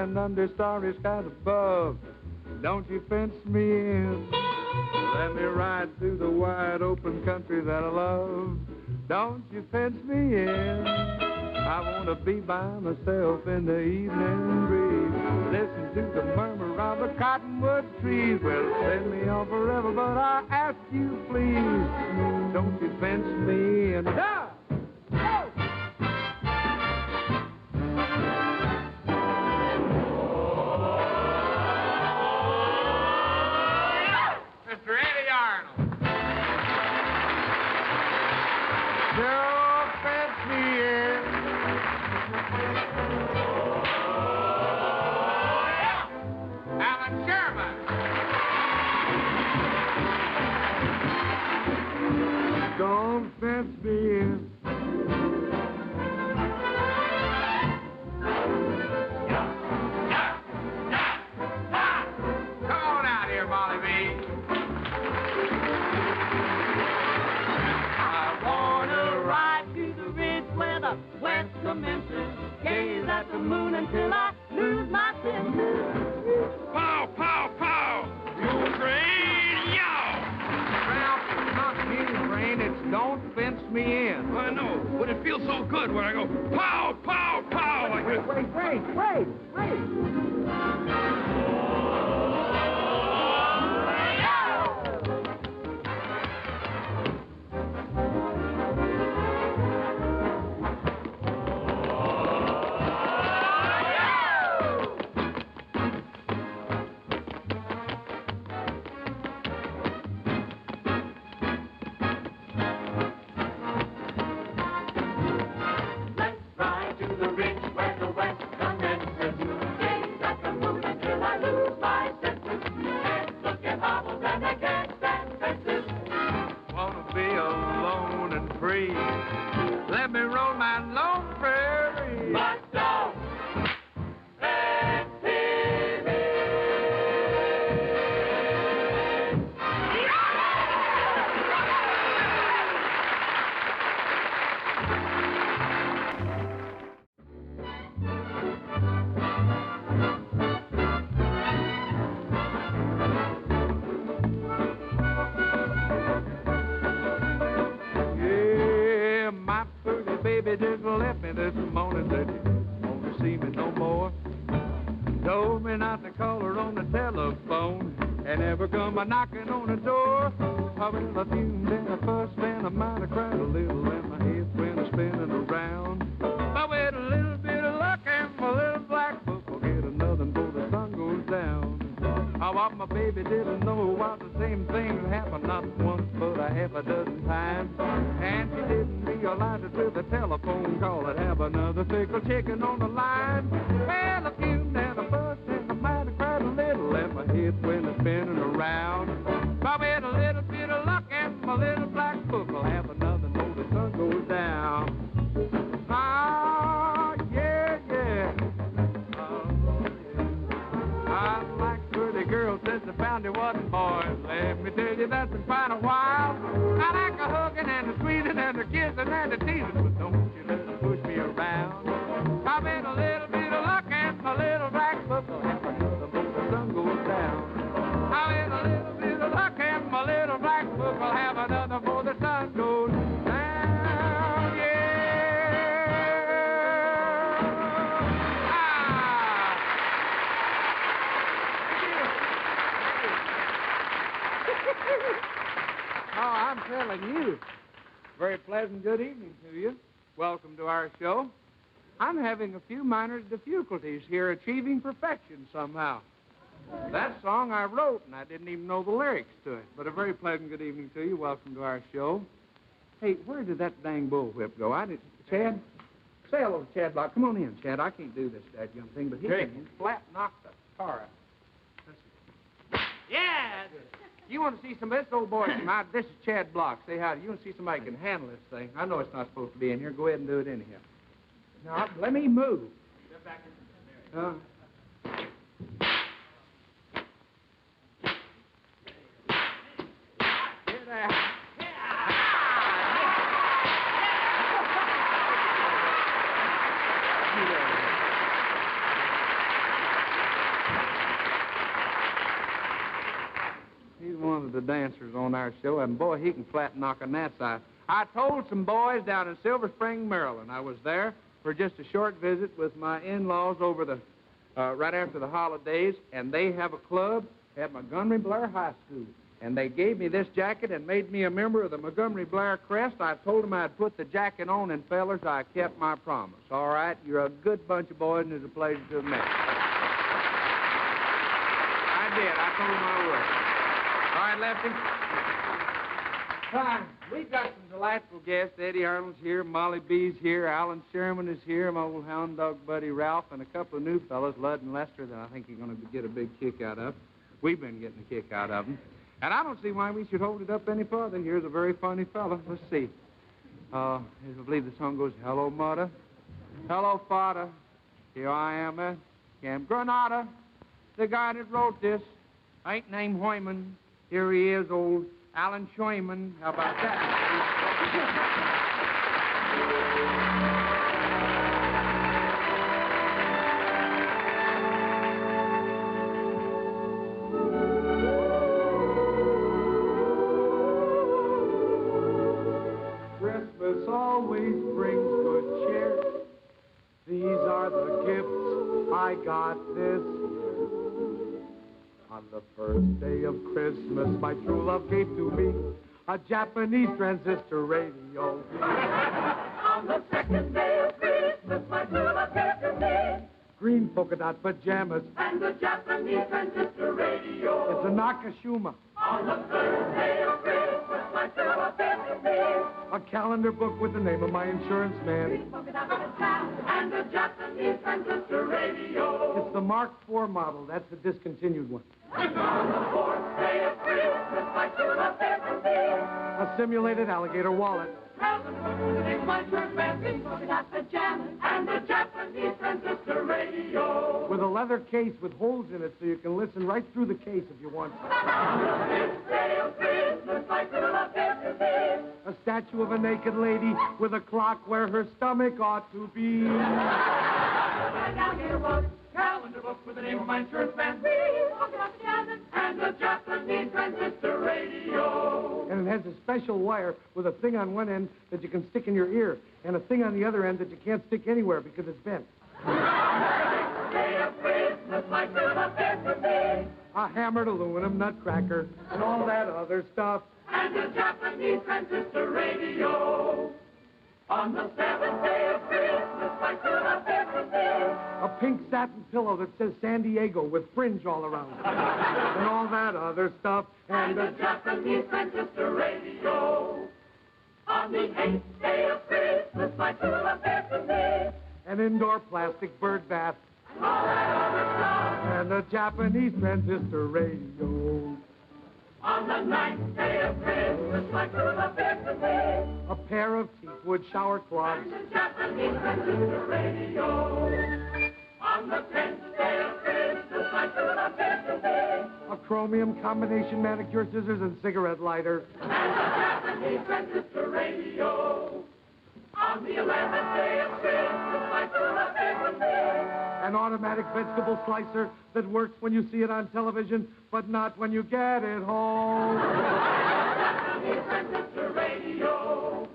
and under starry skies above. Don't you fence me in. Let me ride through the wide open country that I love. Don't you fence me in. I want to be by myself in the evening breeze. Listen to the murmur of the cottonwood trees. Well, send me on forever, but I ask you, please, don't you fence me in. Ah! Mr. Eddie Arnold. Don't fence me in. Alan Sherman. Don't fence me in. Come on out here, Molly B. I wanna ride to the ridge where the west commences. Gaze at the moon until I lose my senses. Pow, pow, pow! Ukraine, yow! Ralph, it's not Ukraine, it's don't fence me in. I know, but it feels so good when I go pow, pow, pow like this. Wait. Let's ride to the ridge where the west commences. Gaze at the moon until I lose my senses. Can't look at hobbles and I can't stand fences. Wanna be alone and free. Let me roll my lone prairie. But don't fence me in. Yeah, my pretty baby just left me this morning. Said she won't see me no more. Told me not to call her on the telephone and never come a knocking on the door. I well, I fumed and I fussed and I might have cried a little and my head went spinning around. But with a little bit of luck and my little black book, I'll get another before the sun goes down. Oh, what my baby didn't know was the same thing happened not once but a half a dozen times. And she didn't realize it with a telephone call. I'd have another pickle chicken on the line. Well, I fumed and I fussed and I might have cried a little and my head went spinning around. But with a little bit of luck and my little black book, I'll have another before the sun goes down. Oh, yeah. Oh, yeah. I like pretty girls since I found they wasn't boys. Let me tell you, that's been quite a while. I like a hugging and a squeezing and a kissing and a teasing, but don't you let them push me around. I've been a little bit of luck and my little black book will have another before the sun goes down. I've been a little bit of luck and my little black book will have another before the sun goes down. Oh, I'm telling you, very pleasant good evening to you. Welcome to our show. I'm having a few minor difficulties here achieving perfection somehow. That song I wrote, and I didn't even know the lyrics to it. But a very pleasant good evening to you. Welcome to our show. Hey, where did that dang bullwhip go? Chad? Say hello to Chad Block. Come on in, Chad. I can't do this, that young thing, but he can flat knock the tar out. Yeah! You want to see some of this old boy come out? This is Chad Block. Say howdy. You want to see somebody who can handle this thing? I know it's not supposed to be in here. Go ahead and do it anyhow. Now, let me move. Step back in. Get out. one of the dancers on our show, and boy, he can flat knock a gnat's eye. I told some boys down in Silver Spring, Maryland. I was there for just a short visit with my in-laws over the right after the holidays, and they have a club at Montgomery Blair High School. And they gave me this jacket and made me a member of the Montgomery Blair Crest. I told them I'd put the jacket on, and fellers, I kept my promise. All right, you're a good bunch of boys, and it's a pleasure to have met you. I did. I told them I would. All right, Lefty. Fine. We've got some delightful guests. Eddy Arnold's here, Molly B's here, Alan Sherman is here, my old hound dog buddy Ralph, and a couple of new fellows, Lud and Lester, that I think you're going to get a big kick out of. We've been getting a kick out of them. And I don't see why we should hold it up any further. Here's a very funny fella. Let's see. I believe the song goes, hello, mother. Hello, father. Here I am at Camp Granada. The guy that wrote this ain't named Hoyman. Here he is, old Alan Sherman. How about that? Christmas always brings good cheer. These are the gifts I got this year. On the first day of Christmas, my true love gave to me a Japanese transistor radio. On the second day of Christmas, my true love gave to me Green polka dot pajamas. and the Japanese transistor radio. It's a Nakashima. On the third day of Christmas, my true love gave to me A calendar book with the name of my insurance man. green polka dot and the Japanese transistor radio. It's the Mark IV model. That's the discontinued one. And on the fourth day of Christmas, my true love gave to me A simulated alligator wallet. my church band, green polka dot pajamas, and the Japanese transistor radio. With a leather case with holes in it so you can listen right through the case if you want to. On the fifth day of Christmas, my true love gave to me A statue of a naked lady with a clock where her stomach ought to be. an alligator book, calendar book with the name of my insurance man, green polka dot pajamas, and the Japanese transistor radio. And it has a special wire with a thing on one end that you can stick in your ear and a thing on the other end that you can't stick anywhere because it's bent. Day of Christmas, my true love gave to me A hammered aluminum nutcracker and all that other stuff. and the Japanese transistor radio. On the seventh day of Christmas, my true love gave to me A pink satin pillow that says San Diego with fringe all around it. And all that other stuff. and the Japanese transistor radio. On the eighth day of Christmas, my true love gave to me An indoor plastic bird bath. and all that other stuff. And a Japanese transistor radio. On the ninth day of Christmas, my true love gave to me A pair of teakwood shower cloths. and the Japanese transistor radio. On the 10th day of Christmas, my true love gave to me A chromium combination manicure scissors and cigarette lighter. and the Japanese transistor radio. On the 11th day of Christmas, my true love gave to me An automatic vegetable slicer that works when you see it on television, but not when you get it home. Japanese transistor radio.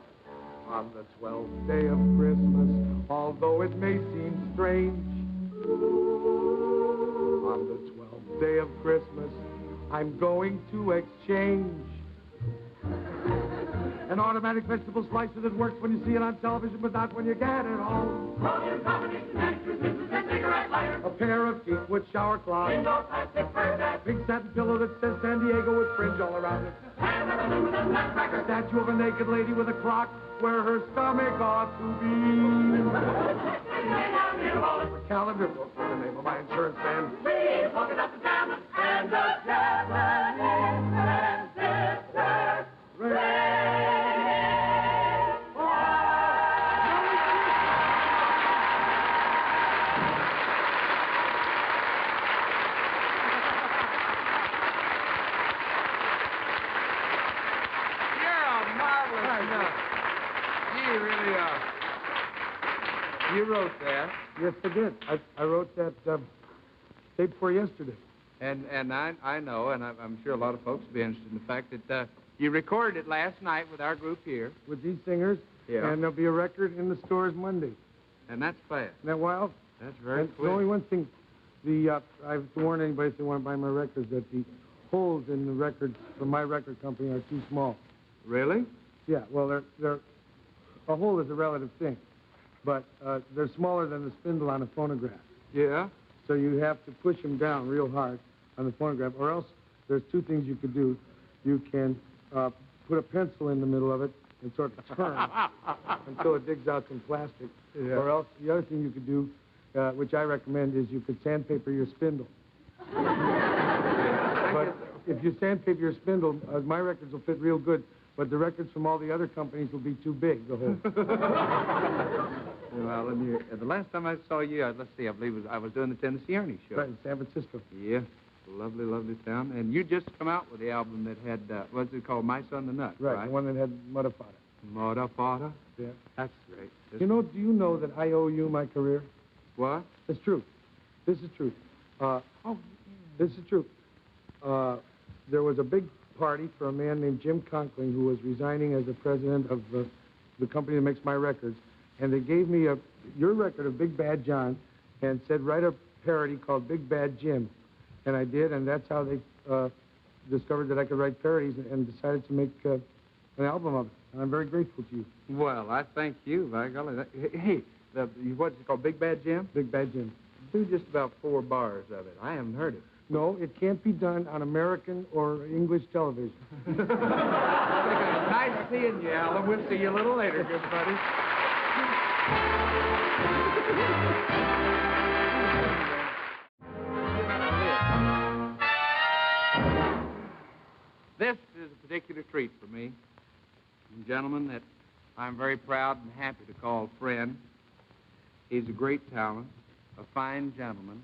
On the 12th day of Christmas, although it may seem strange, on the 12th day of Christmas, I'm going to exchange an automatic vegetable slicer that works when you see it on television, but not when you get it home. Chromium combination manicure scissors and cigarette lighter. A pair of teakwood shower cloths. Indoor plastic bird bath. Big satin pillow that says San Diego with fringe all around it. And an aluminum nutcracker. Statue of a naked lady with a clock where her stomach ought to be. A calendar book with the name of my insurance man. Green polka dot pajamas and the Japanese transistor radio. You really are. You wrote that. Yes, I did. I wrote that day before yesterday. And I know, and I'm sure a lot of folks will be interested in the fact that you recorded it last night with our group here. With these singers. Yeah. And there'll be a record in the stores Monday. And that's fast. Isn't that wild? That's very And quick. the only one thing, I have to warn anybody if they want to buy my records that the holes in the records from my record company are too small. Really? Yeah, well, a hole is a relative thing, but they're smaller than the spindle on a phonograph. Yeah? So you have to push them down real hard on the phonograph, or else there's two things you could do. You can put a pencil in the middle of it and sort of turn until it digs out some plastic. Yeah. Or else the other thing you could do, which I recommend, is you could sandpaper your spindle. But if you sandpaper your spindle, my records will fit real good, but the records from all the other companies will be too big, the hole. Well, Alan, the last time I saw you, let's see, I believe I was doing the Tennessee Ernie show. Right, in San Francisco. Yeah. Lovely, lovely town. And you just come out with the album that had, what's it called, My Son the Nut, Right, the one that had Mudda Fada. Mudda Fada? Yeah. That's great. Do you know that I owe you my career? What? It's true. This is true. This is true. There was a big party for a man named Jim Conkling who was resigning as the president of the company that makes my records. And they gave me your record of Big Bad John and said, write a parody called Big Bad Jim. And I did, and that's how they discovered that I could write parodies and decided to make an album of it. And I'm very grateful to you. Well, I thank you, by golly. Hey, what's it called, Big Bad Jim? Big Bad Jim. Do just about 4 bars of it. I haven't heard it. No, it can't be done on American or English television. Nice seeing you, Alan. We'll see you a little later, good buddy. This is a particular treat for me. A gentleman that I'm very proud and happy to call friend. He's a great talent, a fine gentleman,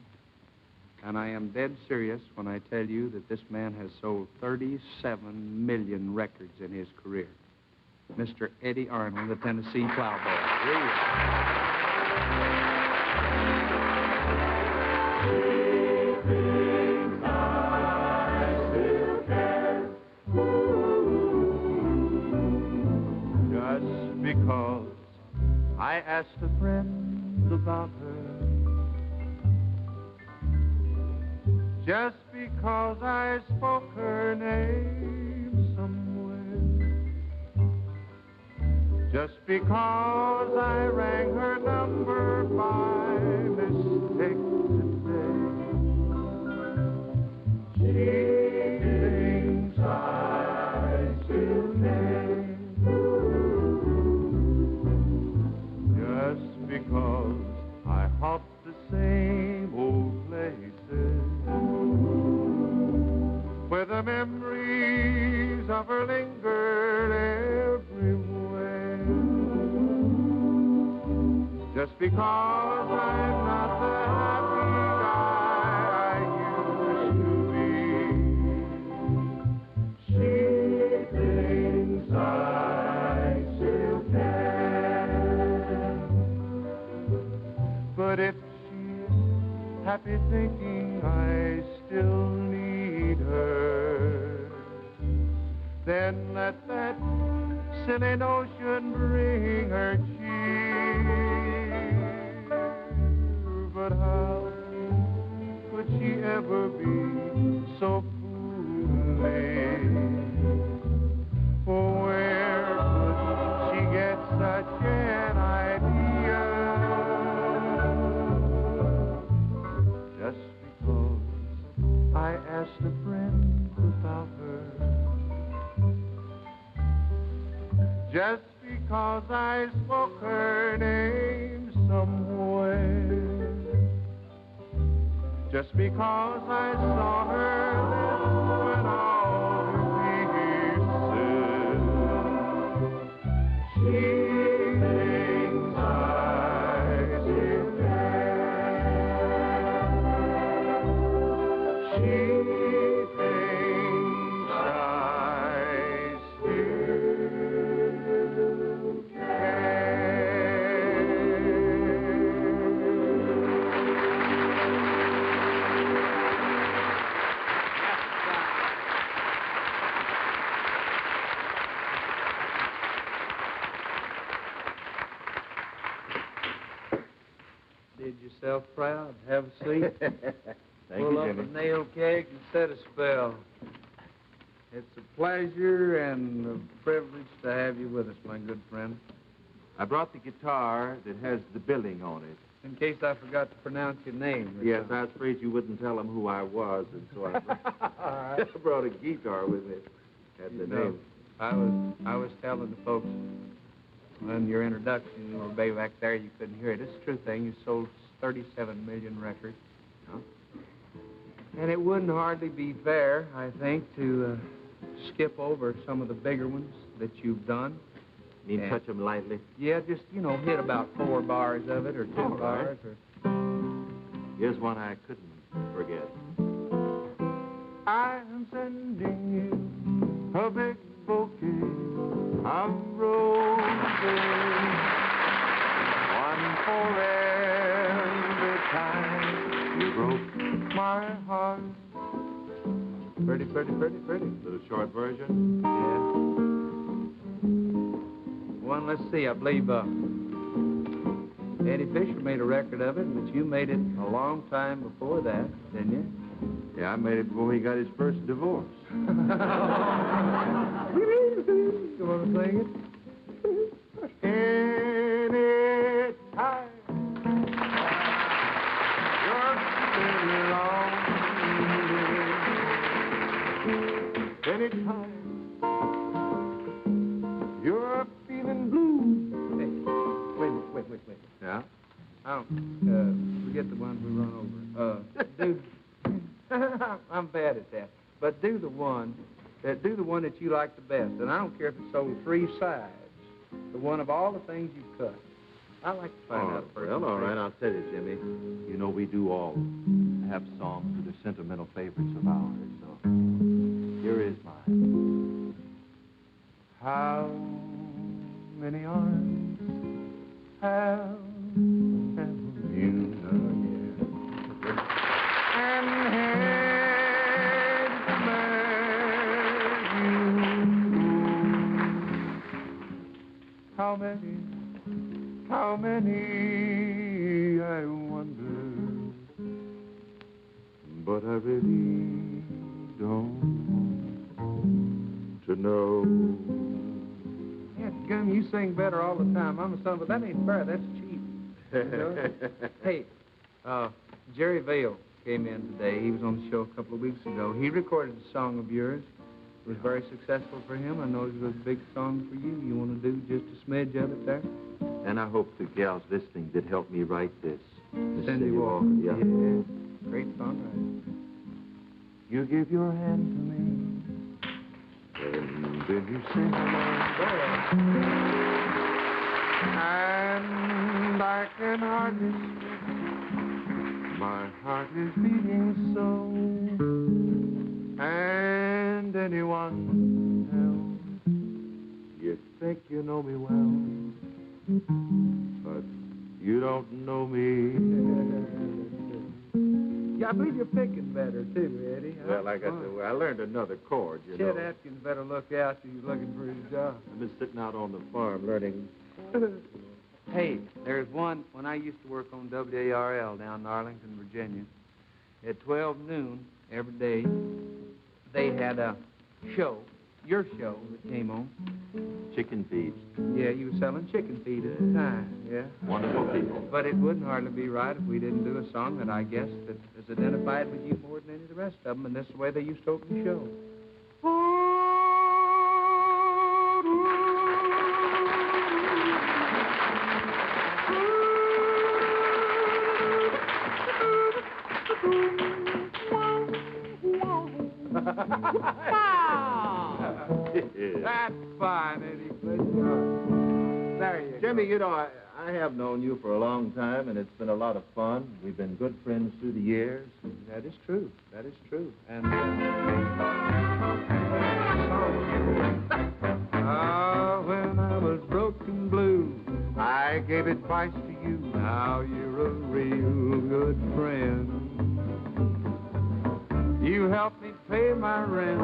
and I am dead serious when I tell you that this man has sold 37 million records in his career. Mr. Eddy Arnold, the Tennessee Plowboy. Here he is. Just because I asked a friend about her, just because I spoke her name somewhere, just because I rang her number by mistake today, she thinks I still care. Just because I hop the same old places where the memories of her linger everywhere. Just because I'm not the happy guy I used to be, she thinks I still care. But if she's happy thinking I still need her, then let that silly notion bring her cheer. But how could she ever be so foolish? For where could she get such an idea? Just because I asked a friend about her, just because I spoke her name somewhere, just because I saw her lips when all her peace, she thinks I still care. She thinks I still care. yourself proud. Have a seat. Thank Pull you, up Jimmy. a nail keg and set a spell. It's a pleasure and a privilege to have you with us, my good friend. I brought the guitar that has the billing on it. In case I forgot to pronounce your name. Yes, I was afraid you wouldn't tell them who I was, and so I I brought a guitar with me. Had the name. I was telling the folks in your introduction, you were way back there, you couldn't hear it. It's a true thing. You sold 37 million records. Huh? And it wouldn't hardly be fair, I think, to skip over some of the bigger ones that you've done. You mean touch them lightly? Yeah, just, hit about 4 bars of it, or 2 All right. bars, or... Here's one I couldn't forget. I'm sending you a big bouquet of roses, one for every time you broke my heart. Pretty, pretty, pretty, pretty. Little short version? Yeah. One, let's see, I believe Eddie Fisher made a record of it, but you made it a long time before that, didn't you? Yeah, I made it before he got his first divorce. You want to sing it? Anytime you're feeling lonely, anytime you're feeling blue. Hey, wait. Yeah? Oh, forget the one we run over. Dude, I'm bad at that. But do the one that you like the best. And I don't care if it's sold 3 sides. The one of all the things you cut. I like to find out first. Well, all right, I'll tell you, Jimmy. You know, we do all have songs that are sentimental favorites of ours, so here is mine. How many arms have you? And head to bear you. How many, I wonder, but I really don't want to know. Yeah, Gum, you sing better all the time. I'm a son, but that ain't fair. That's cheap. Hey, Jerry Vale came in today. He was on the show a couple of weeks ago. He recorded a song of yours. It was very successful for him. I know it was a big song for you. You want to do just a smidge of it there? And I hope the gals listening that helped me write this. Miss Cindy Walker. Yeah. Great songwriter. You give your hand to me, and then you sing along. And I can hardly speak. My heart is beating so. And anyone else, you think you know me well, but you don't know me. Yeah, I believe you're picking better, too, Eddie. Well, like I said, I learned another chord, you know. Chet Atkins better look out. He's looking for his job. I've been sitting out on the farm learning. Hey, there's one, when I used to work on WARL down in Arlington, Virginia, at 12 noon every day, they had a show, your show that came on. Chicken feed. Yeah, you were selling chicken feed at the time, yeah. Wonderful people. But it wouldn't hardly be right if we didn't do a song that I guess that is identified with you more than any of the rest of them, and this is the way they used to open the show. That's fine, Eddie. Good job. There you Jimmy, go. you know, I have known you for a long time, and it's been a lot of fun. We've been good friends through the years. That is true. That is true. And when I was broken blue, I gave advice to you. Now you're a real good friend. You helped me pay my rent.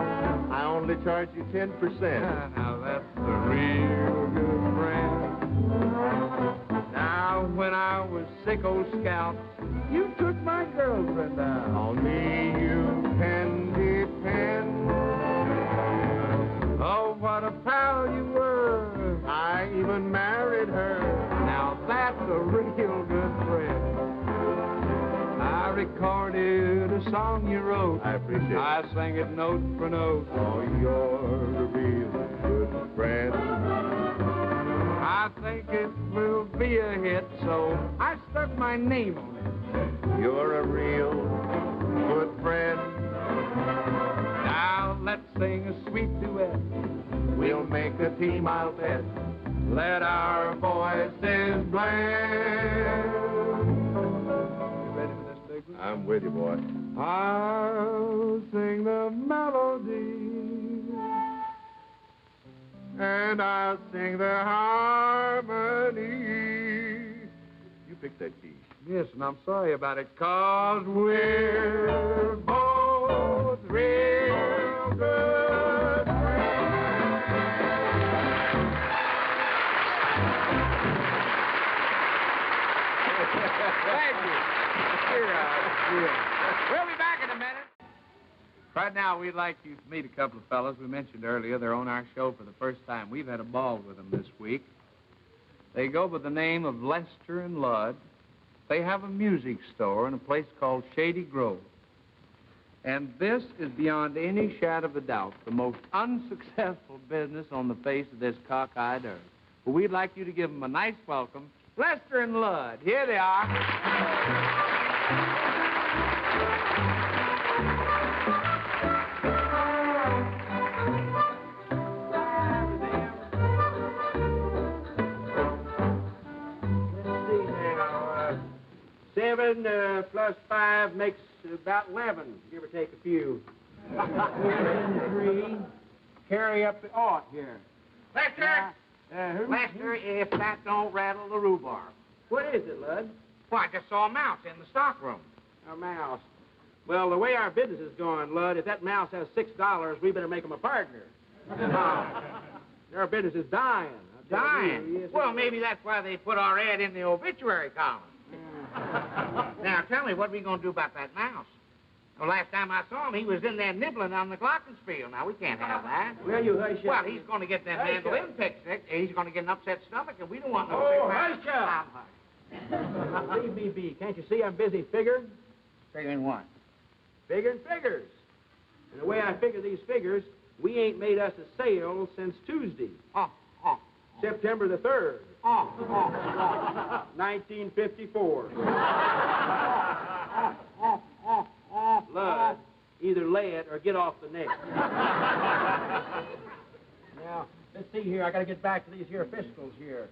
I only charge you 10%. Now that's a real good friend. Now when I was sick, old scout, you took my girlfriend out. On me you can depend. Oh, what a pal you were. I even married her. Now that's a real good friend. I recorded a song you wrote. I appreciate it. I sang it note for note. Oh, you're a real good friend. I think it will be a hit, so I stuck my name on it. You're a real good friend. Now let's sing a sweet duet. We'll make a team, I'll bet. Let our voices blend. You ready for this, Bigby? I'm with you, boy. I'll sing the melody, and I'll sing the harmony. You picked that key. Yes, and I'm sorry about it, 'cause we're both real good friends. Thank you. We'll be back in a minute. Right now, we'd like you to meet a couple of fellas we mentioned earlier. They're on our show for the first time. We've had a ball with them this week. They go by the name of Lester and Ludd. They have a music store in a place called Shady Grove. And this is beyond any shadow of a doubt the most unsuccessful business on the face of this cockeyed earth. But we'd like you to give them a nice welcome. Lester and Ludd, here they are. 7 plus 5 makes about 11, give or take a few. 3. Carry up the ought here. Lester! Who? Lester, if that don't rattle the rhubarb. What is it, Lud? Well, I just saw a mouse in the stockroom. A mouse. Well, the way our business is going, Lud, if that mouse has $6, we better make him a partner. Our business is dying. Dying? Yes, Well, maybe that's why they put our ad in the obituary column. Now, tell me, what are we going to do about that mouse? Well, last time I saw him, he was in there nibbling on the glockenspiel. Now, we can't have that. Well, you hush up. Well, he's going to get that mandolin picked sick. He's going to get an upset stomach, and we don't want no Oh, sick mouse. hush up. Leave me be. Can't you see I'm busy figuring? Figuring what? Figuring figures. And the way I figure these figures, we ain't made us a sale since Tuesday, September the 3rd, 1954. Lud, either lay it or get off the neck. Now, let's see here. I got to get back to these here fiscals here.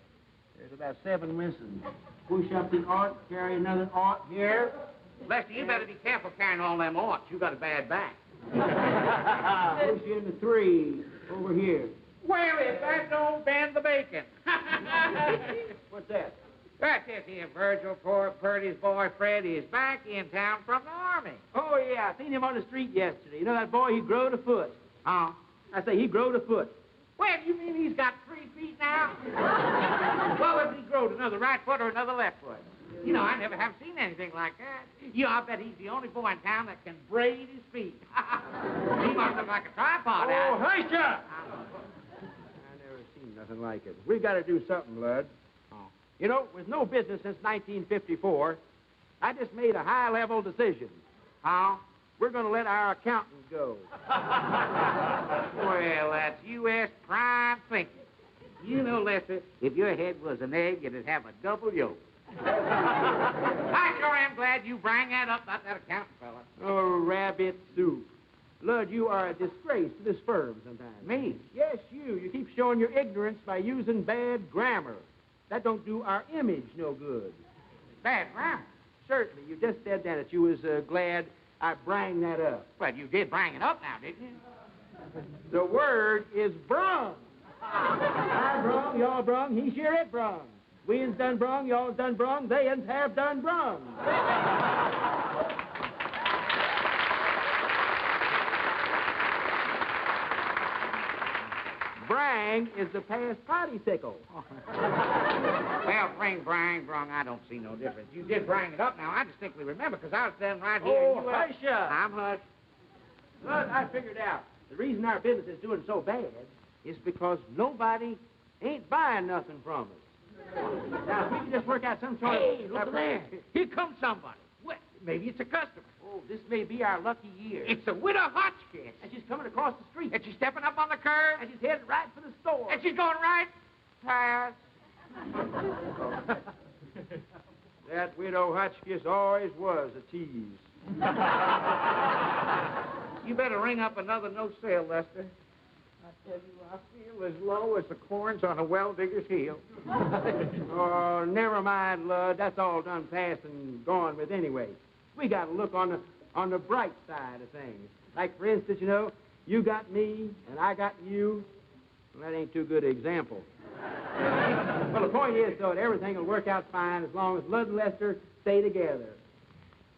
There's about 7 missing. Push up the ought, carry another ought here. Lester, you better be careful carrying all them oughts. You got a bad back. Push in the 3 over here. Well, if that don't bend the bacon. What's that? That's it here, Virgil. Poor Purdy's boy, Freddie, is back in town from the Army. Oh, yeah, I seen him on the street yesterday. You know that boy, he growed a foot. Huh? I say he growed a foot. Well, you mean he's got 3 feet now? Well, if he growed another right foot or another left foot. You know, I never have seen anything like that. You know, I bet he's the only boy in town that can braid his feet. He must look like a tripod. Oh, hush up! I never seen nothing like it. We've got to do something, Lud. Oh. You know, with no business since 1954, I just made a high-level decision. How? We're going to let our accountant go. Well, that's U.S. prime thinking. You know, Lester, if your head was an egg, it'd have a double yolk. I sure am glad you bring that up about that accountant fella. Oh, rabbit soup. Lud, you are a disgrace to this firm sometimes. Me? Yes, you. You keep showing your ignorance by using bad grammar. That don't do our image no good. Bad grammar. Certainly. You just said that you was glad I brang that up. Well, you did bring it up now, didn't you? The word is brung. I brung, y'all brung, he sure it brung. We'ns done brung, y'all's done brung, they'ns have done brung. Brang is the past participle. Well, brang, brung, I don't see no difference. You did bring it up now. I distinctly remember, because I was standing right here. Oh, and you hush up. I'm hush. Look, I figured out. The reason our business is doing so bad is because nobody ain't buying nothing from us. Now, if we can just work out some sort of... Hey, look there. Here comes somebody. What? Maybe it's a customer. Oh, this may be our lucky year. It's a widow Hotchkiss. And she's coming across the street. And she's stepping up on the curb. And she's headed right for the store. And she's going right past. That widow Hotchkiss always was a tease. You better ring up another no sale, Lester. I tell you, I feel as low as the corns on a well-digger's heel. Oh, never mind, Lud. That's all done past and gone with anyway. We got to look on the bright side of things. Like, for instance, you know, you got me and I got you. Well, that ain't too good an example. Well, the point is, though, that everything will work out fine as long as Lud and Lester stay together.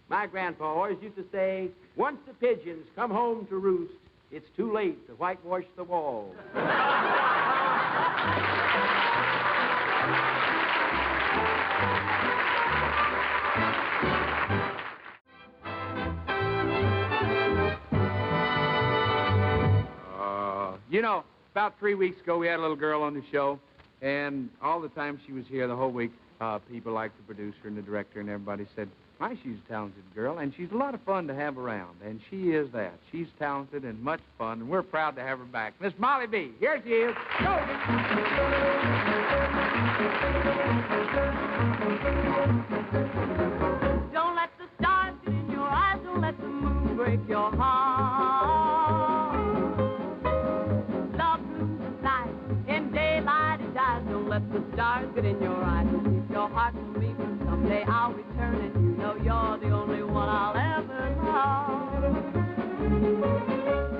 My grandpa always used to say, once the pigeons come home to roost, it's too late to whitewash the walls. You know, about 3 weeks ago, we had a little girl on the show, and all the time she was here the whole week, people like the producer and the director and everybody said, my, she's a talented girl, and she's a lot of fun to have around, and she is that. She's talented and much fun, and we're proud to have her back. Miss Molly B, here she is. Go! Don't let the stars get in your eyes, don't let the moon break your heart. Love blooms at night, in daylight it dies. Don't let the stars get in your eyes, don't keep your heart from me, for someday I'll return and you know you're the only one I'll ever love.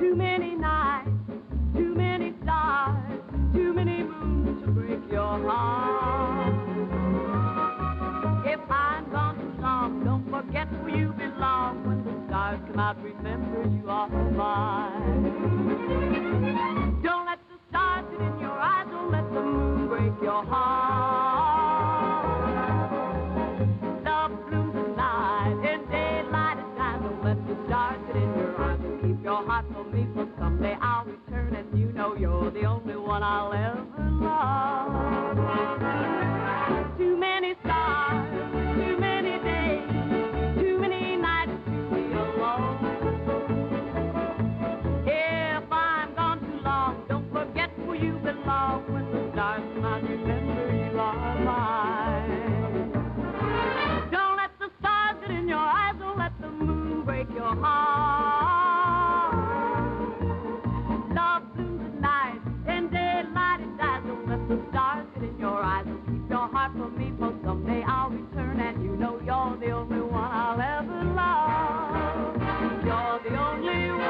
Too many nights, too many stars, too many moons to break your heart. If I'm gone too long, don't forget where you belong. When the stars come out, remember you are mine. Don't let the stars get in your eyes, don't let the moon break your heart. Love blooms at night, in daylight at night. Don't let the stars get in your eyes, and keep your heart for me, for someday I'll return, and you know you're the only one I'll ever love. Too many stars, too many days, too many nights to be alone. If I'm gone too long, don't forget where you belong. When the stars come out, remember you are mine. Don't let the stars get in your eyes, don't let the moon break your heart. Love blooms at night, in daylight it dies. Don't let the stars get in your eyes, and keep your heart for me, for someday I'll return, and you know you're the only one I'll ever love. You're the only one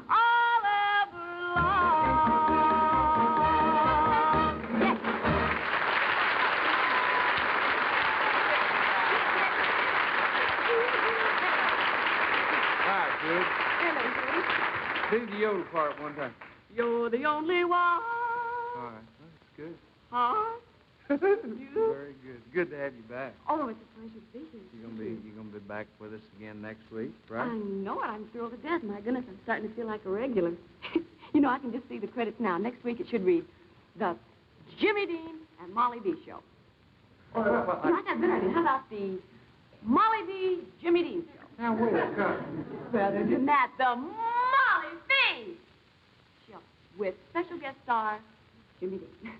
I'll ever love. Yes. All right, kid. Sing the yodel part one time. You're the only one. All right, that's good. Huh? Very good. Good to have you back. Oh, it's a pleasure to be here. You're gonna be back with us again next week, I right? know it. I'm thrilled to death. My goodness, I'm starting to feel like a regular. You know, I can just see the credits now. Next week it should read The Jimmy Dean and Molly D Show. You know, I got a better idea. How about the Molly D. Jimmy Dean Show? Now, wait a minute. Rather than that, the Molly D. Show with special guest star Jimmy Dean.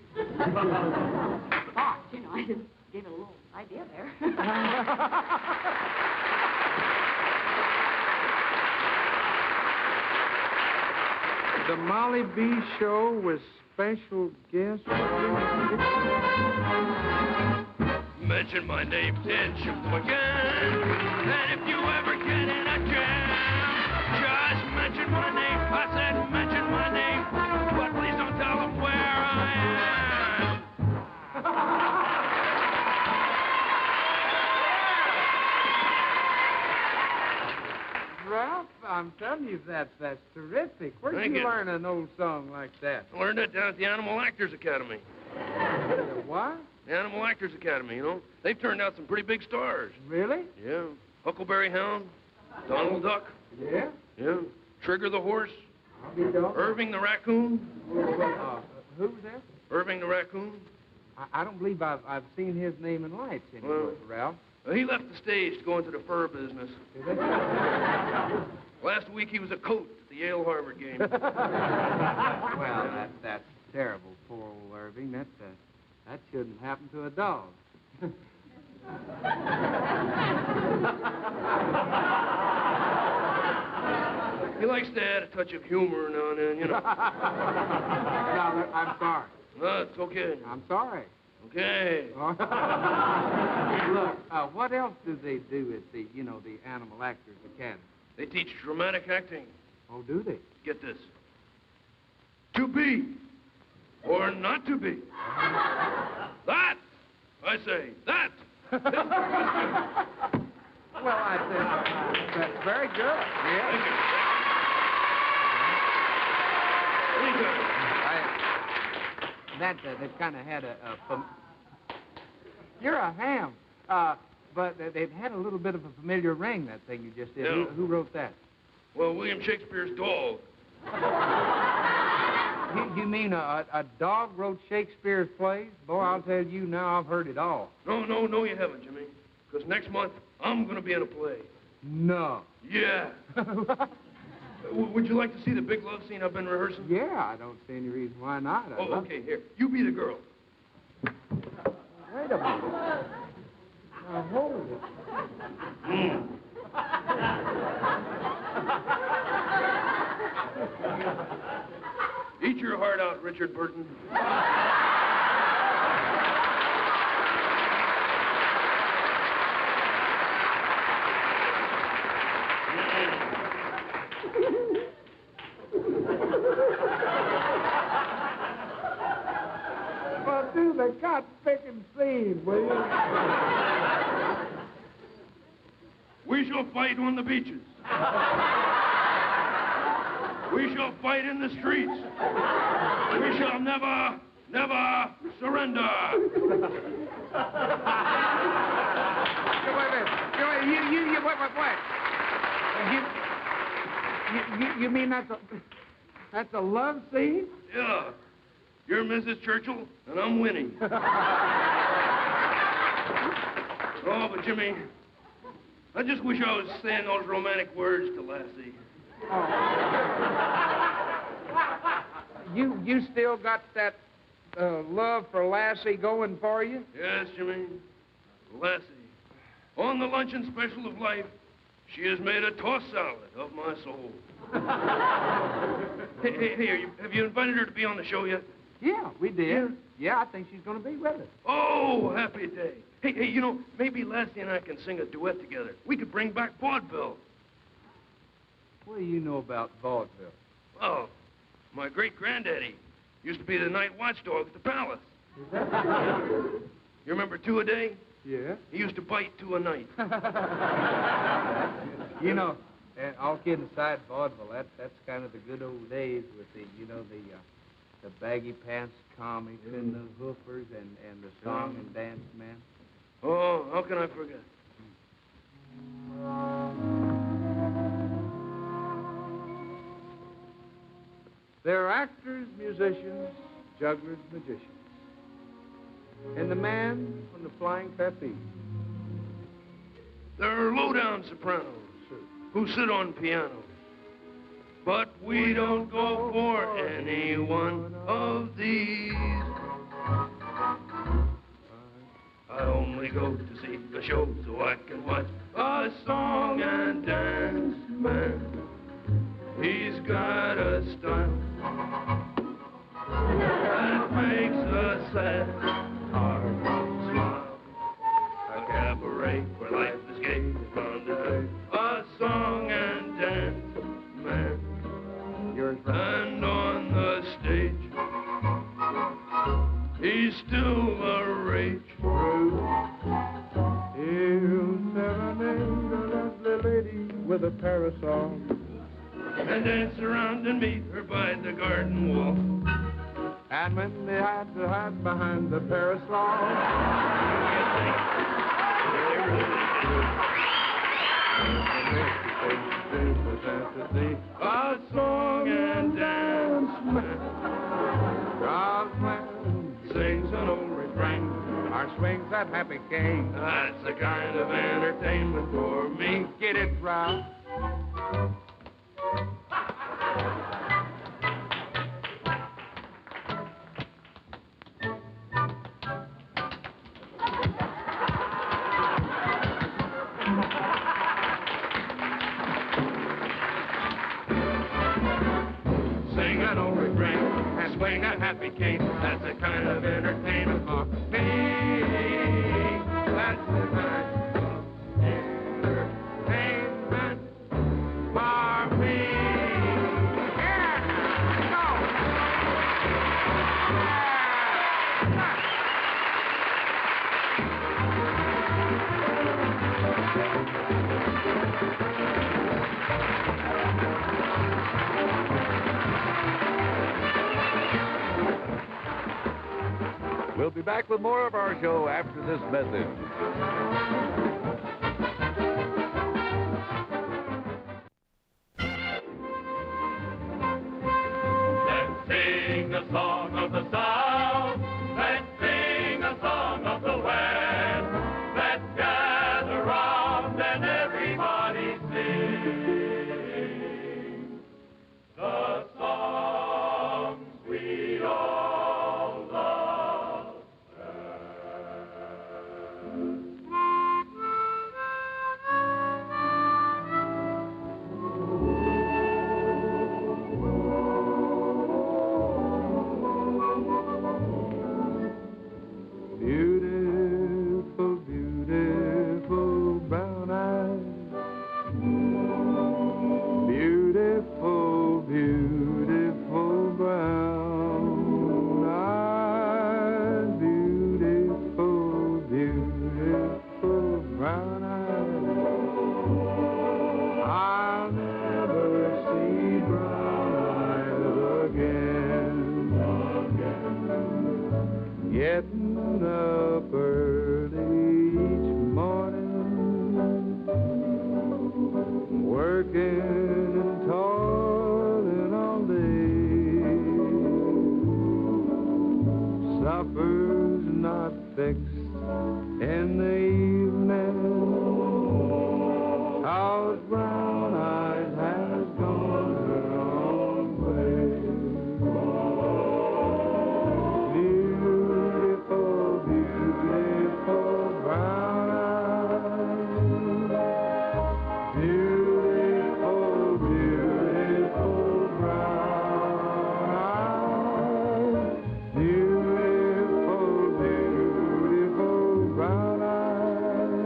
Thought, you know, I just gave it a little idea there. The Molly B Show with special guest. Mention my name, 10 Sheboygan. And if you ever get in a jam, just mention my name. I said mention my name, but please don't tell them where I am. Ralph, I'm telling tell me, that's terrific. Where'd Thank you you. learn an old song like that? I learned that down at the Animal Actors Academy. What? The Animal Actors Academy, you know. They've turned out some pretty big stars. Really? Yeah. Huckleberry Hound, Donald Duck. Yeah? Yeah. Trigger the Horse, I'll be dog. Irving the Raccoon. Who's that? Irving the Raccoon. I don't believe I've seen his name in lights anywhere, Ralph. He left the stage to go into the fur business. Last week he was a coat at the Yale-Harvard game. Well, that's terrible, poor old Irving. That shouldn't happen to a dog. He likes to add a touch of humor now and then, you know. No, I'm sorry. No, it's okay. I'm sorry. Okay. Look, what else do they do at the Animal Actors Academy? They teach dramatic acting. Oh, do they? Get this. To be or not to be. That, I say, that. Well, I think that's very good. Yeah. Thank you. Anytime. They've kind of had You're a ham. But they've had a little bit of a familiar ring, that thing you just did. Yeah. Who wrote that? Well, William Shakespeare's dog. You mean a dog wrote Shakespeare's plays? Boy, I'll tell you now, I've heard it all. No, you haven't, Jimmy. Because next month, I'm going to be in a play. No. Yeah. Would you like to see the big love scene I've been rehearsing? Yeah, I don't see any reason why not. Okay, here. You be the girl. Wait a minute. Now, hold it. Eat your heart out, Richard Burton. Well, do the cotton-picking scene, will you? We shall fight on the beaches. We shall fight in the streets. We shall never, never surrender. Wait. You mean that's a love scene? Yeah. You're Mrs. Churchill, and I'm Winnie. Oh, but Jimmy, I just wish I was saying those romantic words to Lassie. You still got that love for Lassie going for you? Yes, Jimmy. Lassie. On the luncheon special of life, she has made a tossed salad of my soul. Hey, have you invited her to be on the show yet? Yeah, we did. Yeah, I think she's going to be with us. Oh, happy day. Hey, maybe Lassie and I can sing a duet together. We could bring back vaudeville. What do you know about vaudeville? Oh, my great-granddaddy used to be the night watchdog at the palace. Is that You remember 2 a day? Yeah. He used to bite 2 a night. All kidding aside, vaudeville, that's kind of the good old days with the baggy pants comics and the hoofers and the song and dance men. Oh, how can I forget? They're actors, musicians, jugglers, magicians. And the man from the Flying Trapeze. They're low-down sopranos who sit on pianos. But we don't go for any one of these. I only go to see a show so I can watch a song and dance man. He's got a style that makes a sad heart smile. A cabaret where life is gay and fun to day. A song and dance man. And on the stage, he's still a rage. He'll serenade a lovely lady with a parasol. and dance around and meet her by the garden wall. And when they had to hide behind the parasol, a song and dance man. God's Sings an old refrain. our swings that happy game. That's the kind of entertainment for me. Get it right. Sing an old refrain and swing a happy cane. That's the kind of entertainment for me. That's the kind of entertainment for me. Yeah, go. We'll be back with more of our show after this message. Let's sing a song of the South. Let's sing a song of the West. Let's gather round and everybody sing the songs we all love. Beautiful, beautiful brown eyes. Beautiful, beautiful brown eyes. Beautiful, beautiful brown eyes. I'll never see brown eyes again. Getting up early each morning, working and toiling all day. Supper's not fixed in the evening, 'cause brown eyes has gone her own way. Beautiful, beautiful brown eyes. Beautiful, beautiful brown eyes. Beautiful, beautiful brown eyes.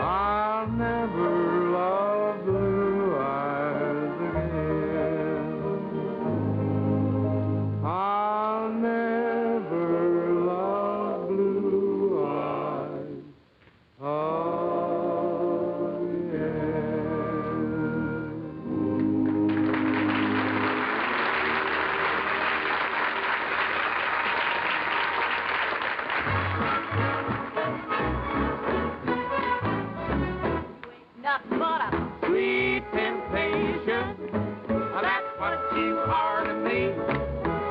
I'll never love blue eyes again. I'll never love blue eyes Nothing but a Sweet temptation, that's what you are to me.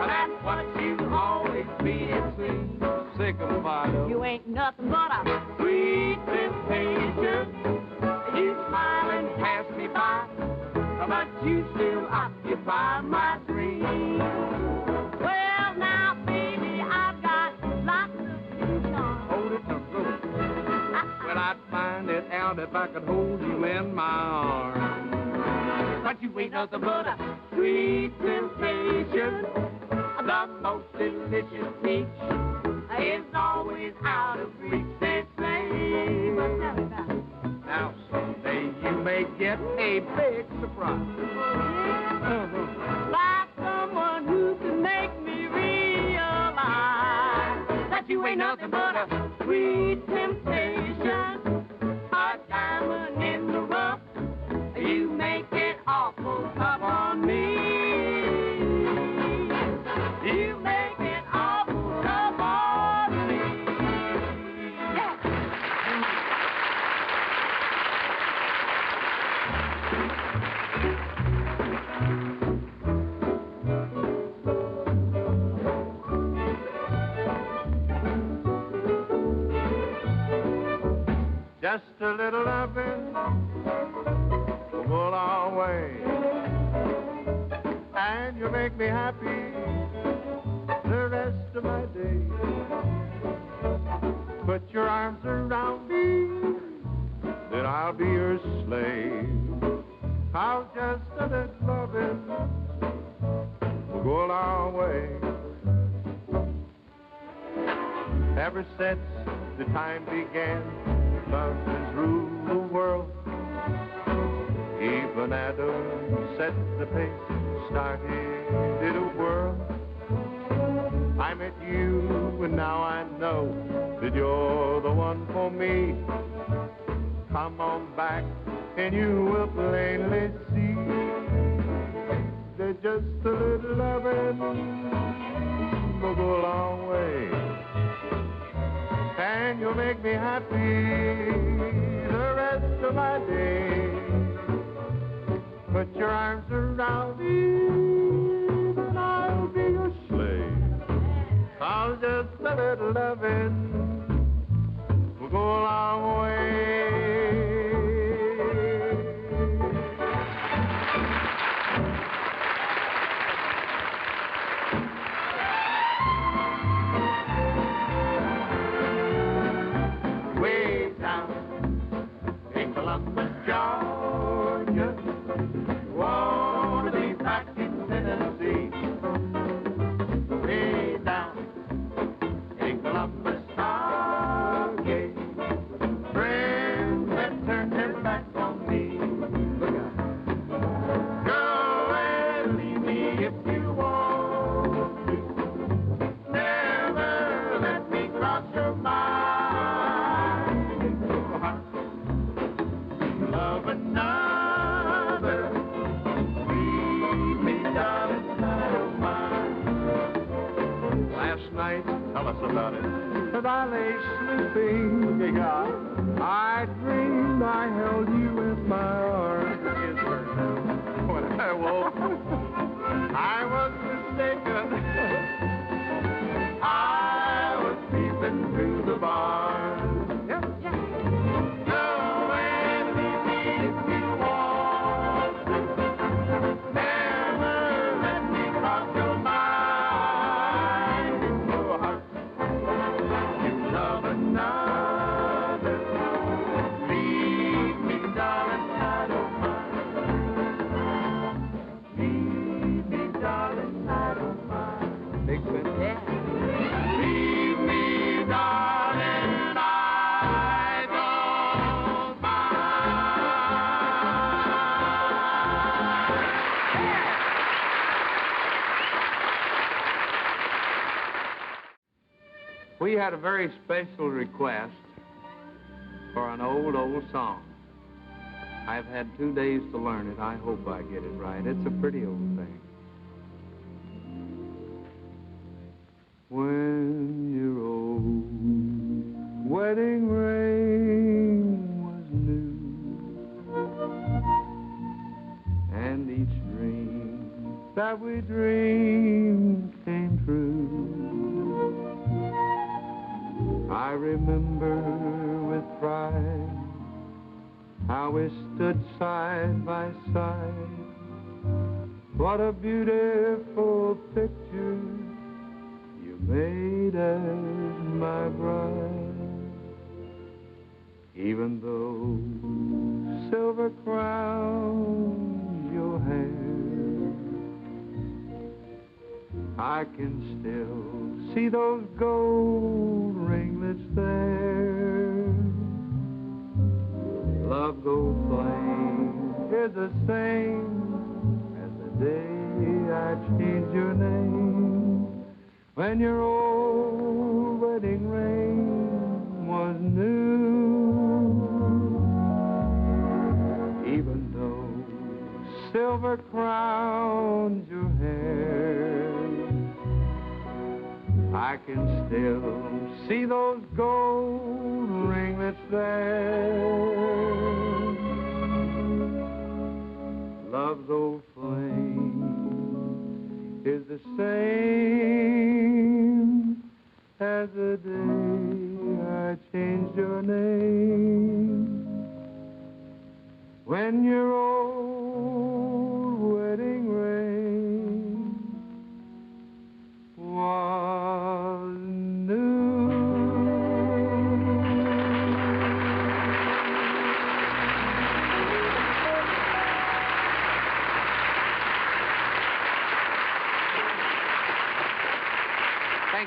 That's what you've always been, sweet sycamore. You ain't nothing but a Sweet temptation, you smile and pass me by, but you still occupy my dream. well now, baby, I've got lots of things on. Hold it now, go. Well, I'd find it out if I could hold you in my arms. But you ain't nothing but a sweet temptation. The most delicious peach is always out of reach, they say. But now someday you may get a big surprise. like someone who can make me realize that you ain't nothing but a sweet temptation, a diamond in the rough. You make it awful make me happy the rest of my days. Put your arms around me, then I'll be your slave. How just a little loving will go a long way. Ever since the time began, love has ruled the world. Even Adam set the pace, started it a whirl. I met you, and now I know that you're the one for me. Come on back, and you will plainly see that just a little loving will go a long way. And you'll make me happy the rest of my days. Put your arms around me, and I'll be your slave. I'll just a little loving will go a long way. Way down in Columbus, Georgia, wanna be back in Tennessee. Way down in Columbus, Georgia, friends have turned their backs on me. Go and leave me if you want to. Never let me cross your mind. Love another. Leave me, darling, I don't mind. Last night, tell us about it. As I lay sleeping, I dreamed I held you in my arms. When I woke, I was mistaken. I was peeping through the barn. Go and leave me if you want to. Never let me cross your mind. Oh, heart, you love another. Leave me, darling, I don't mind. Leave me, darling, I don't mind. Big Finn. Yeah. Leave me, darling, I don't mind. We had a very special request for an old song. I've had 2 days to learn it. I hope I get it right. It's a pretty old thing. When your old wedding ring was new, and each dream that we dreamed came true, I remember with pride how we stood side by side. What a beautiful picture you made as my bride. Even though silver crowns your hair, I can still see those gold ringlets there. Love goes flame is the same as the day I changed your name. When your old wedding ring was new, even though silver crowns your hair, I can still see those gold ringlets there. Love's old flame is the same as the day I changed your name. When your old wedding ring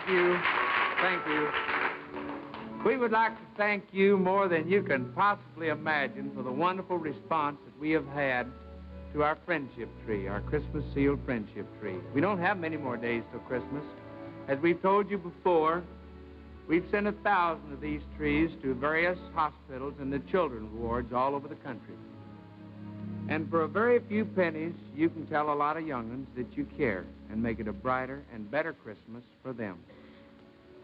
Thank you. Thank you. We would like to thank you more than you can possibly imagine for the wonderful response that we have had to our friendship tree, our Christmas sealed friendship tree. We don't have many more days till Christmas. As we've told you before, we've sent 1,000 of these trees to various hospitals and the children's wards all over the country. And for a very few pennies, you can tell a lot of young'uns that you care and make it a brighter and better Christmas for them.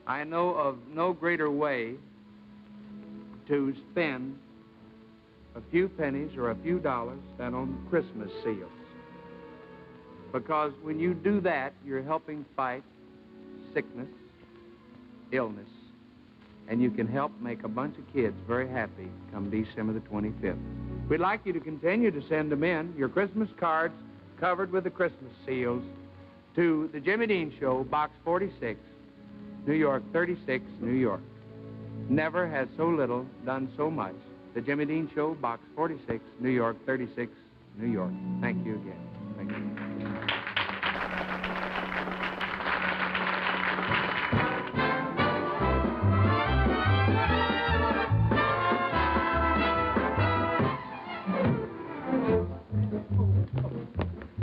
I know of no greater way to spend a few pennies or a few dollars than on Christmas seals. Because when you do that, you're helping fight sickness, illness, and you can help make a bunch of kids very happy come December the 25th. We'd like you to continue to send them in, your Christmas cards covered with the Christmas seals, to the Jimmy Dean Show, Box 46, New York 36, New York. Never has so little done so much. The Jimmy Dean Show, Box 46, New York 36, New York. Thank you again. Thank you.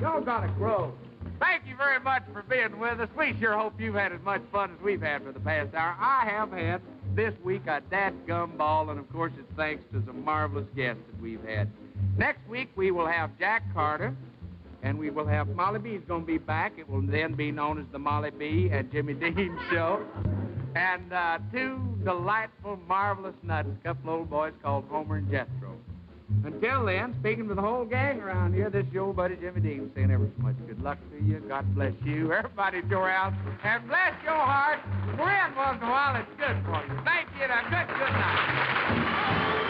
Y'all gotta grow. Thank you very much for being with us. We sure hope you've had as much fun as we've had for the past hour. I have had this week a dadgum ball, and of course it's thanks to some marvelous guests that we've had. Next week we will have Jack Carter, and we will have Molly B's going to be back. It will then be known as the Molly B and Jimmy Dean Show. And two delightful, marvelous nuts, a couple old boys called Homer and Jethro. Until then, speaking to the whole gang around here, this is your old buddy Jimmy Dean saying ever so much good luck to you. God bless you. Everybody go out and bless your heart. Grin once in a while, it's good for you. Thank you and a good night.